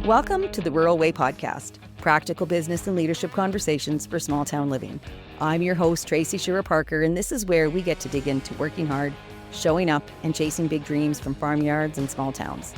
Welcome to the Rural Way Podcast, practical business and leadership conversations for small town living. I'm your host, Tracy Schira-Parker, and this is where we get to dig into working hard, showing up, and chasing big dreams from farmyards and small towns.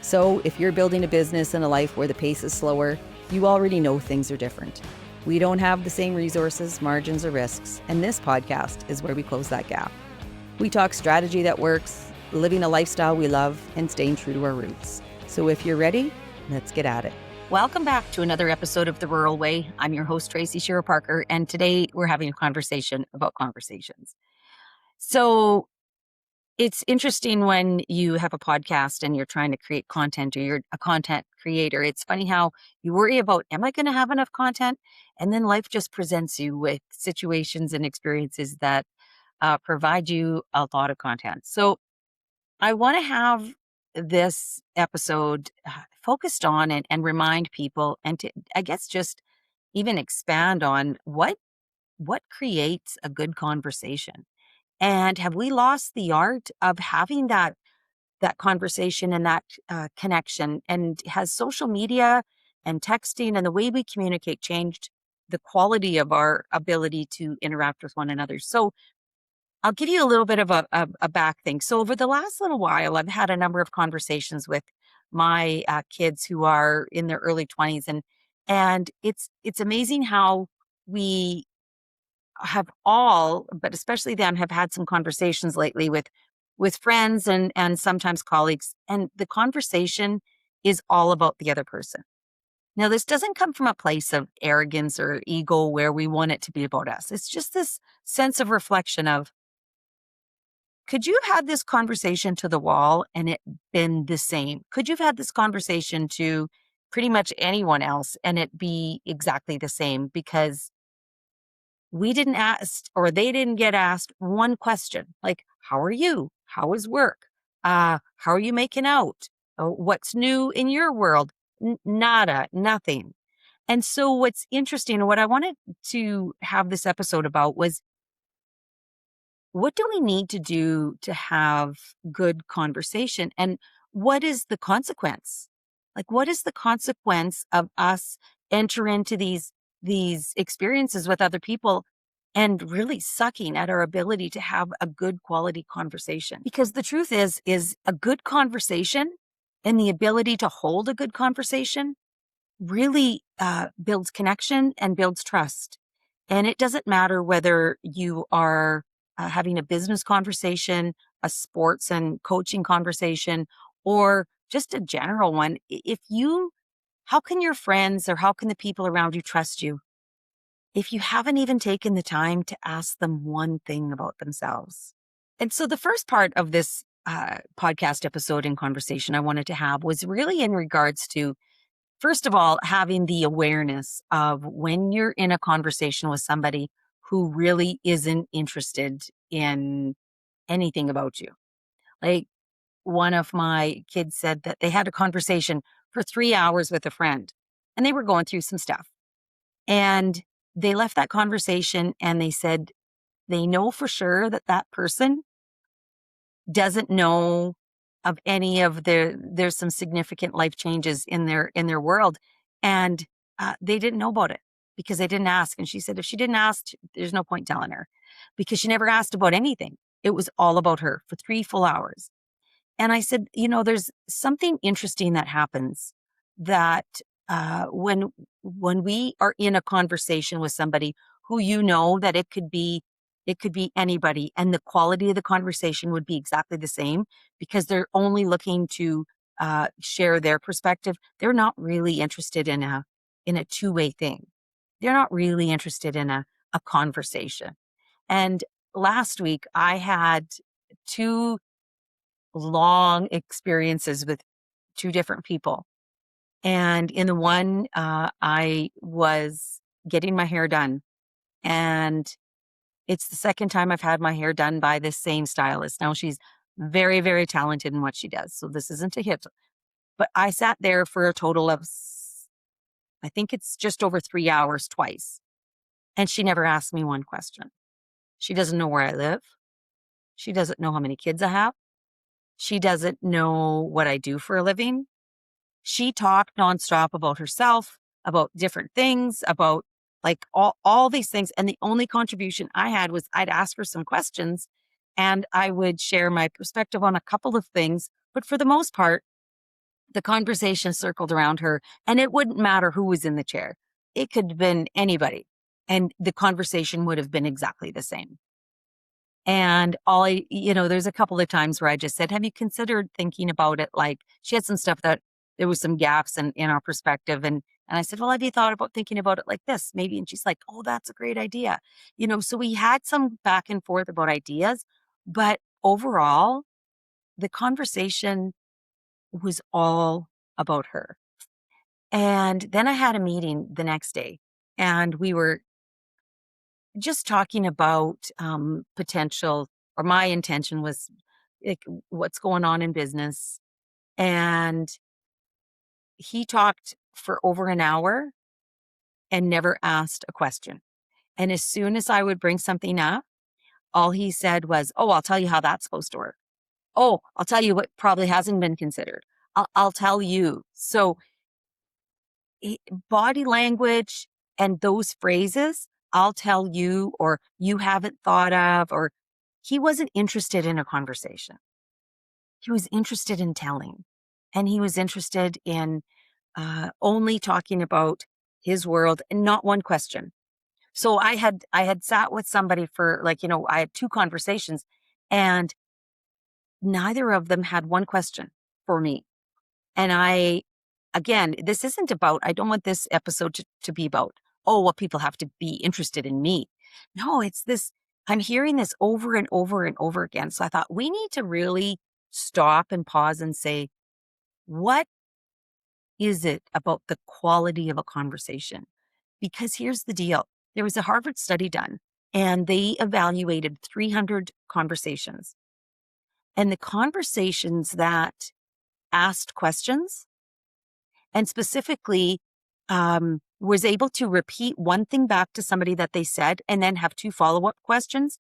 So if you're building a business and a life where the pace is slower, you already know things are different. We don't have the same resources, margins, or risks, and this podcast is where we close that gap. We talk strategy that works, living a lifestyle we love, and staying true to our roots. So if you're ready, let's get at it. Welcome back to another episode of The Rural Way. I'm your host, Tracy Schira-Parker, and today we're having a conversation about conversations. So it's interesting when you have a podcast and you're trying to create content or you're a content creator. It's funny how you worry about, am I going to have enough content? And then life just presents you with situations and experiences that provide you a lot of content. So I want to have this episode focused on and remind people and to, I guess, just even expand on what creates a good conversation. And have we lost the art of having that conversation and that connection? And has social media and texting and the way we communicate changed the quality of our ability to interact with one another? So I'll give you a little bit of a back thing. So over the last little while, I've had a number of conversations with my kids who are in their early 20s, and it's amazing how we have all, but especially them, have had some conversations lately with friends and sometimes colleagues, and the conversation is all about the other person. Now, this doesn't come from a place of arrogance or ego where we want it to be about us. It's just this sense of reflection of, could you have had this conversation to the wall and it been the same? Could you have had this conversation to pretty much anyone else and it be exactly the same? Because we didn't ask, or they didn't get asked one question, like, how are you? How is work? How are you making out? What's new in your world? Nada, nothing. And so what's interesting, and what I wanted to have this episode about was, what do we need to do to have good conversation? And what is the consequence? Like, what is the consequence of us enter into these experiences with other people and really sucking at our ability to have a good quality conversation? Because the truth is a good conversation and the ability to hold a good conversation really builds connection and builds trust. And it doesn't matter whether you are having a business conversation, a sports and coaching conversation, or just a general one. How can your friends or how can the people around you trust you if you haven't even taken the time to ask them one thing about themselves? And so the first part of this podcast episode and conversation I wanted to have was really in regards to, first of all, having the awareness of when you're in a conversation with somebody who really isn't interested in anything about you. Like, one of my kids said that they had a conversation for 3 hours with a friend and they were going through some stuff. And they left that conversation and they said they know for sure that that person doesn't know of any of there's some significant life changes in their world. And they didn't know about it because they didn't ask. And she said, if she didn't ask, there's no point telling her, because she never asked about anything. It was all about her for 3 full hours. And I said, there's something interesting that happens that when we are in a conversation with somebody who that it could be anybody, and the quality of the conversation would be exactly the same because they're only looking to share their perspective. They're not really interested in a two-way thing. They're not really interested in a conversation. And last week I had 2 long experiences with 2 different people. And in the one, I was getting my hair done, and it's the second time I've had my hair done by this same stylist. Now, she's very, very talented in what she does, so this isn't a hit. But I sat there for a total of, I think it's just over 3 hours twice. And she never asked me one question. She doesn't know where I live. She doesn't know how many kids I have. She doesn't know what I do for a living. she talked nonstop about herself, about different things, about like all these things. And the only contribution I had was I'd ask her some questions and I would share my perspective on a couple of things. But for the most part, the conversation circled around her, and it wouldn't matter who was in the chair. It could have been anybody, and the conversation would have been exactly the same. And there's a couple of times where I just said, have you considered thinking about it? Like she had some stuff that there was some gaps in our perspective. And I said, well, have you thought about thinking about it like this? Maybe. And she's like, oh, that's a great idea. So we had some back and forth about ideas, but overall, the conversation was all about her. And then I had a meeting the next day and we were just talking about potential, or my intention was like what's going on in business. And he talked for over an hour and never asked a question. And as soon as I would bring something up, all he said was, oh, I'll tell you how that's supposed to work. Oh, I'll tell you what probably hasn't been considered. I'll tell you. So body language and those phrases, I'll tell you, or you haven't thought of, or he wasn't interested in a conversation. He was interested in telling, and he was interested in only talking about his world and not one question. So I had sat with somebody for I had two conversations and neither of them had one question for me. And again, this isn't about, I don't want this episode to be about, oh, well, people have to be interested in me. No, it's this, I'm hearing this over and over and over again. So I thought we need to really stop and pause and say, what is it about the quality of a conversation? Because here's the deal. There was a Harvard study done and they evaluated 300 conversations. And the conversations that asked questions and specifically was able to repeat one thing back to somebody that they said and then have two follow-up questions,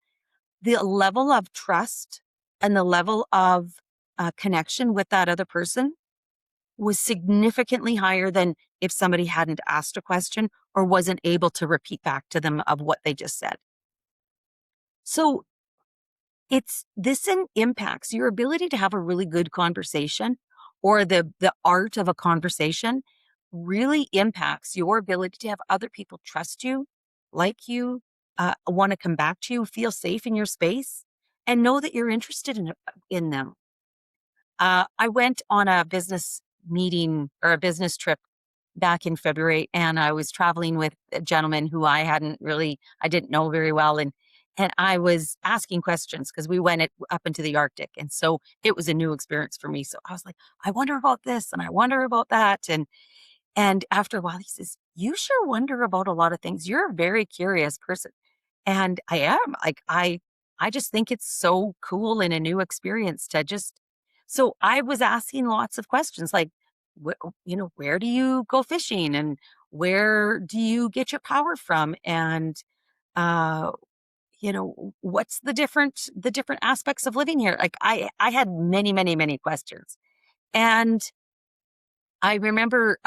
the level of trust and the level of connection with that other person was significantly higher than if somebody hadn't asked a question or wasn't able to repeat back to them of what they just said. So impacts your ability to have a really good conversation, or the art of a conversation really impacts your ability to have other people trust you, like you, want to come back to you, feel safe in your space, and know that you're interested in them. I went on a business meeting or a business trip back in February, and I was traveling with a gentleman who I didn't know very well. And I was asking questions because we went up into the Arctic. And so it was a new experience for me. So I was like, I wonder about this and I wonder about that. And after a while, he says, you sure wonder about a lot of things. You're a very curious person. And I am. I just think it's so cool and a new experience to just, so I was asking lots of questions like, where do you go fishing and where do you get your power from? And, uh, what's the different aspects of living here? Like I had many, many, many questions. And I remember,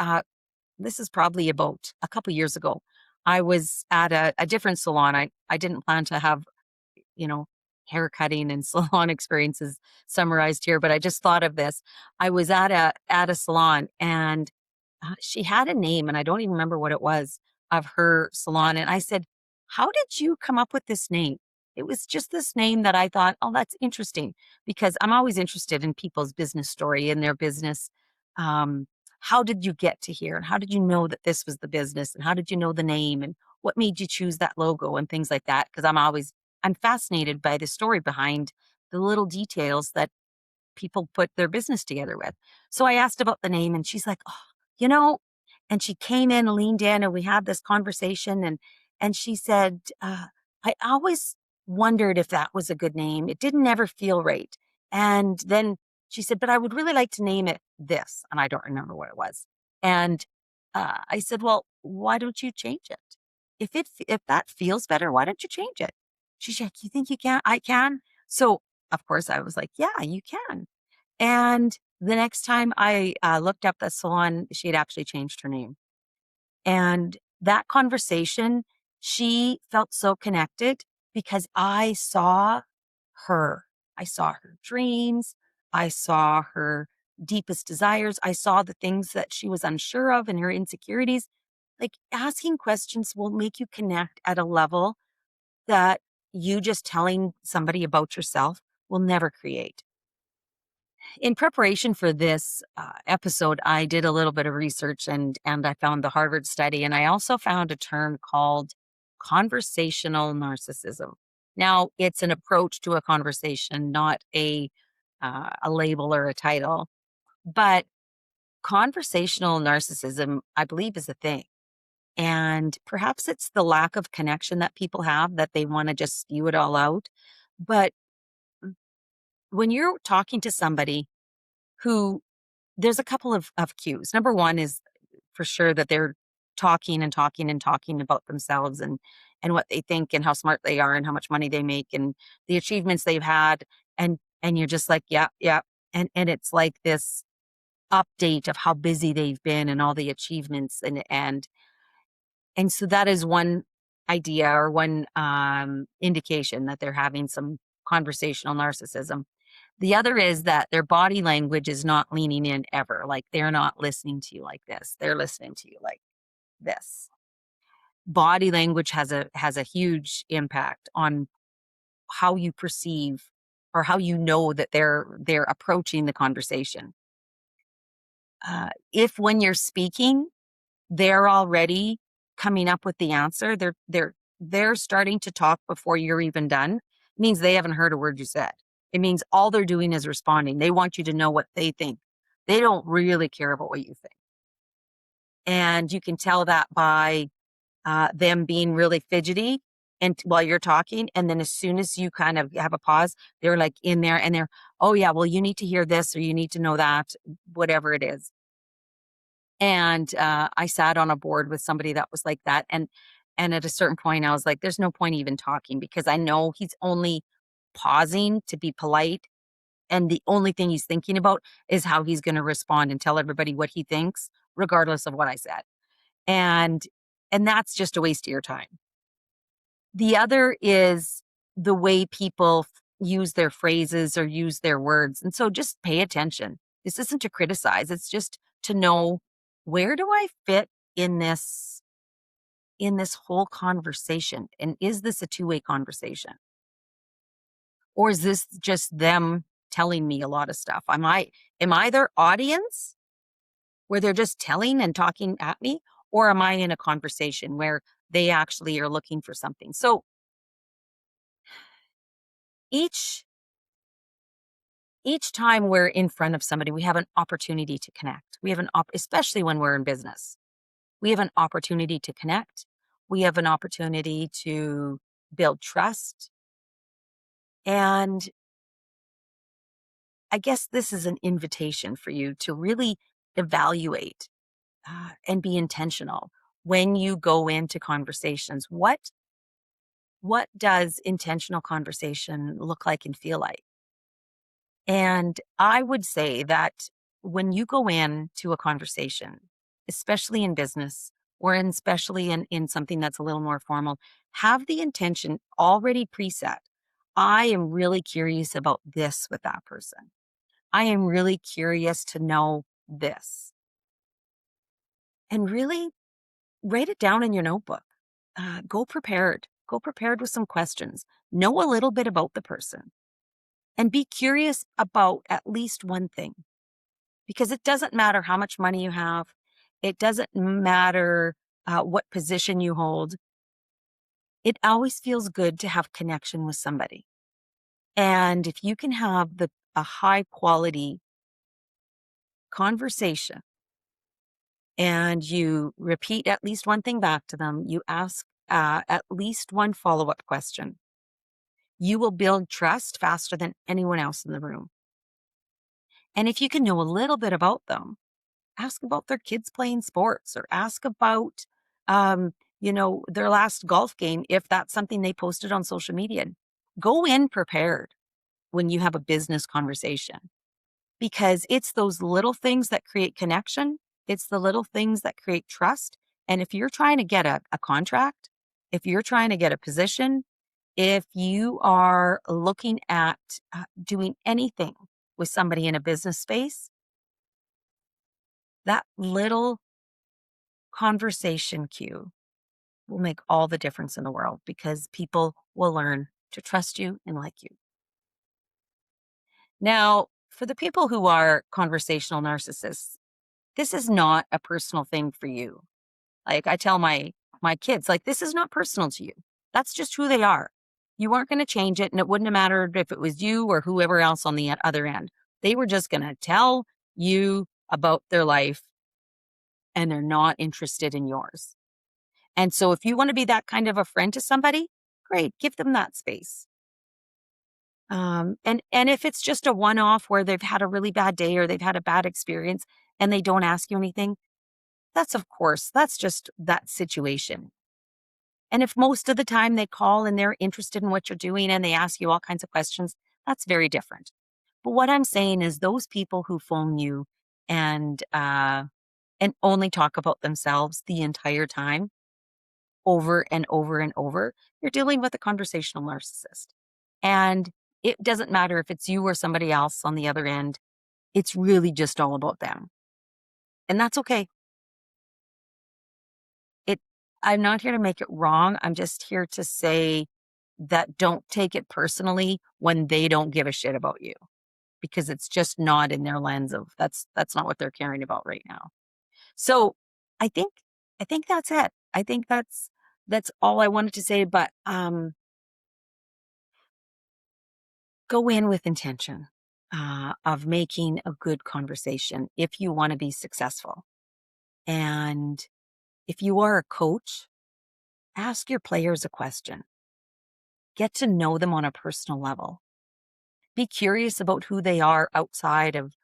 this is probably about a couple years ago. I was at a different salon. I didn't plan to have, you know, hair cutting and salon experiences summarized here, but I just thought of this. I was at a salon and she had a name and I don't even remember what it was of her salon. And I said, how did you come up with this name? It was just this name that I thought, oh, that's interesting because I'm always interested in people's business story and their business. Um, how did you get to here? And how did you know that this was the business? And how did you know the name? And what made you choose that logo and things like that? Because I'm fascinated by the story behind the little details that people put their business together with. So I asked about the name and she's like, oh, you know, and she came in, leaned in, and we had this conversation. And she said, I always wondered if that was a good name. It didn't ever feel right. And then she said, but I would really like to name it this. And I don't remember what it was. And I said, well, why don't you change it? If that feels better, why don't you change it? She's like, you think you can? I can. So of course I was like, yeah, you can. And The next time I looked up the salon, she had actually changed her name. And that conversation, she felt so connected because I saw her. I saw her dreams. I saw her deepest desires. I saw the things that she was unsure of and her insecurities. Like asking questions will make you connect at a level that you just telling somebody about yourself will never create. In preparation for this episode, I did a little bit of research and I found the Harvard study, and I also found a term called conversational narcissism. Now, it's an approach to a conversation, not a label or a title, but conversational narcissism, I believe, is a thing. And perhaps it's the lack of connection that people have that they want to just spew it all out. But when you're talking to somebody who there's a couple of cues. Number one is for sure that they're talking and talking and talking about themselves and what they think and how smart they are and how much money they make and the achievements they've had. And you're just like, yeah, yeah. And it's like this update of how busy they've been and all the achievements and so that is one idea or one indication that they're having some conversational narcissism. The other is that their body language is not leaning in ever. Like they're not listening to you like this. They're listening to you like this. Body language has a huge impact on how you perceive or how you know that they're approaching the conversation. If when you're speaking, they're already coming up with the answer, they're starting to talk before you're even done, it means they haven't heard a word you said. It means all they're doing is responding. They want you to know what they think. They don't really care about what you think. And you can tell that by them being really fidgety and while you're talking. And then as soon as you kind of have a pause, they're like in there and they're, oh yeah, well, you need to hear this or you need to know that, whatever it is. And, I sat on a board with somebody that was like that, and at a certain point, I was like, "There's no point even talking because I know he's only pausing to be polite, and the only thing he's thinking about is how he's gonna respond and tell everybody what he thinks, regardless of what I said." And and that's just a waste of your time. The other is the way people use their phrases or use their words. And so just pay attention. This isn't to criticize, it's just to know where do I fit in this whole conversation? And is this a two-way conversation? Or is this just them telling me a lot of stuff? Am I their audience where they're just telling and talking at me? Or am I in a conversation where they actually are looking for something? So each each time we're in front of somebody, we have an opportunity to connect. We have especially when we're in business, we have an opportunity to connect. We have an opportunity to build trust. And I guess this is an invitation for you to really evaluate and be intentional when you go into conversations. What does intentional conversation look like and feel like? And I would say that when you go into a conversation, especially in business or especially in something that's a little more formal, have the intention already preset. I am really curious about this with that person. I am really curious to know this. And really write it down in your notebook. Go prepared. Go prepared with some questions. Know a little bit about the person and be curious about at least one thing. Because it doesn't matter how much money you have. It doesn't matter what position you hold. It always feels good to have connection with somebody. And if you can have a high quality conversation and you repeat at least one thing back to them, you ask at least one follow-up question, you will build trust faster than anyone else in the room. And if you can know a little bit about them, ask about their kids playing sports or ask about, their last golf game if that's something they posted on social media. Go in prepared when you have a business conversation. because it's those little things that create connection. It's the little things that create trust. And if you're trying to get a contract, if you're trying to get a position, if you are looking at doing anything with somebody in a business space, that little conversation cue will make all the difference in the world, because people will learn to trust you and like you. Now, for the people who are conversational narcissists, this is not a personal thing for you. Like I tell my kids, like, this is not personal to you. That's just who they are. You weren't going to change it, and it wouldn't have mattered if it was you or whoever else on the other end. They were just going to tell you about their life, and they're not interested in yours. And so if you want to be that kind of a friend to somebody, great, give them that space. And if it's just a one-off where they've had a really bad day or they've had a bad experience and they don't ask you anything, that's just that situation. And if most of the time they call and they're interested in what you're doing and they ask you all kinds of questions, that's very different. But what I'm saying is those people who phone you and only talk about themselves the entire time, over and over and over, you're dealing with a conversational narcissist. And it doesn't matter if it's you or somebody else on the other end. It's really just all about them. And that's okay. I'm not here to make it wrong. I'm just here to say that don't take it personally when they don't give a shit about you, because it's just not in their lens of that's not what they're caring about right now. So I think that's it. I think that's all I wanted to say. But go in with intention of making a good conversation if you want to be successful. And if you are a coach, ask your players a question. Get to know them on a personal level. Be curious about who they are outside of,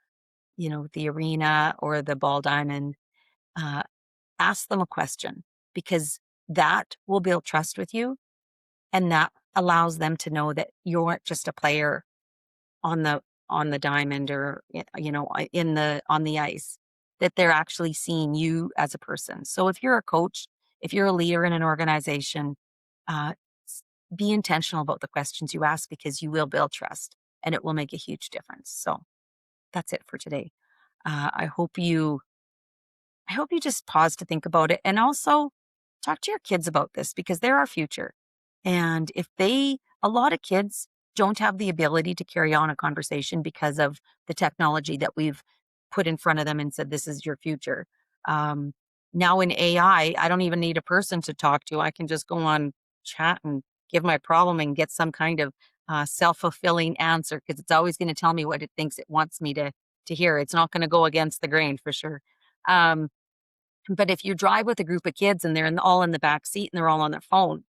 the arena or the ball diamond. Ask them a question, because that will build trust with you. And that allows them to know that you're just a player on the diamond, or, on the ice, that they're actually seeing you as a person. So if you're a coach, if you're a leader in an organization, uh, be intentional about the questions you ask, because you will build trust and it will make a huge difference. So that's it for today. I hope you just pause to think about it, and also talk to your kids about this, because they're our future. And a lot of kids don't have the ability to carry on a conversation because of the technology that we've put in front of them and said, this is your future. Now in AI, I don't even need a person to talk to. I can just go on chat and give my problem and get some kind of self-fulfilling answer, because it's always going to tell me what it thinks it wants me to hear. It's not going to go against the grain, for sure. But if you drive with a group of kids and they're all in the back seat and they're all on their phone,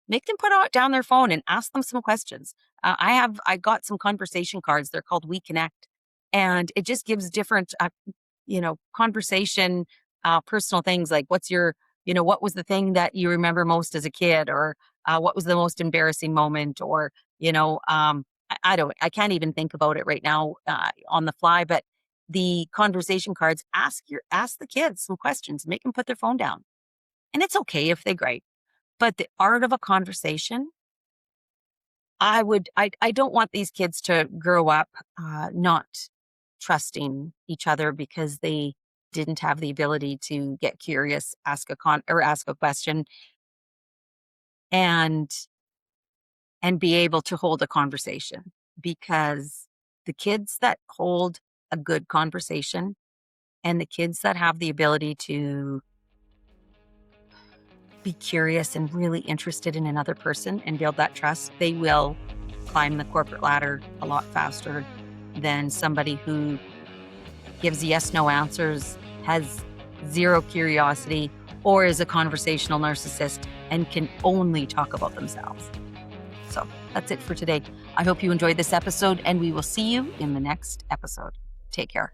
make them put down their phone and ask them some questions. I got some conversation cards. They're called We Connect, and it just gives different, conversation, personal things, like what was the thing that you remember most as a kid, or what was the most embarrassing moment, or I can't even think about it right now on the fly. But the conversation cards, ask the kids some questions, make them put their phone down, and it's okay if they gripe. But the art of a conversation, I don't want these kids to grow up not trusting each other because they didn't have the ability to get curious, ask a question, and be able to hold a conversation. Because the kids that hold a good conversation, and the kids that have the ability to be curious and really interested in another person and build that trust, they will climb the corporate ladder a lot faster than somebody who gives yes, no answers, has zero curiosity, or is a conversational narcissist and can only talk about themselves. So that's it for today. I hope you enjoyed this episode, and we will see you in the next episode. Take care.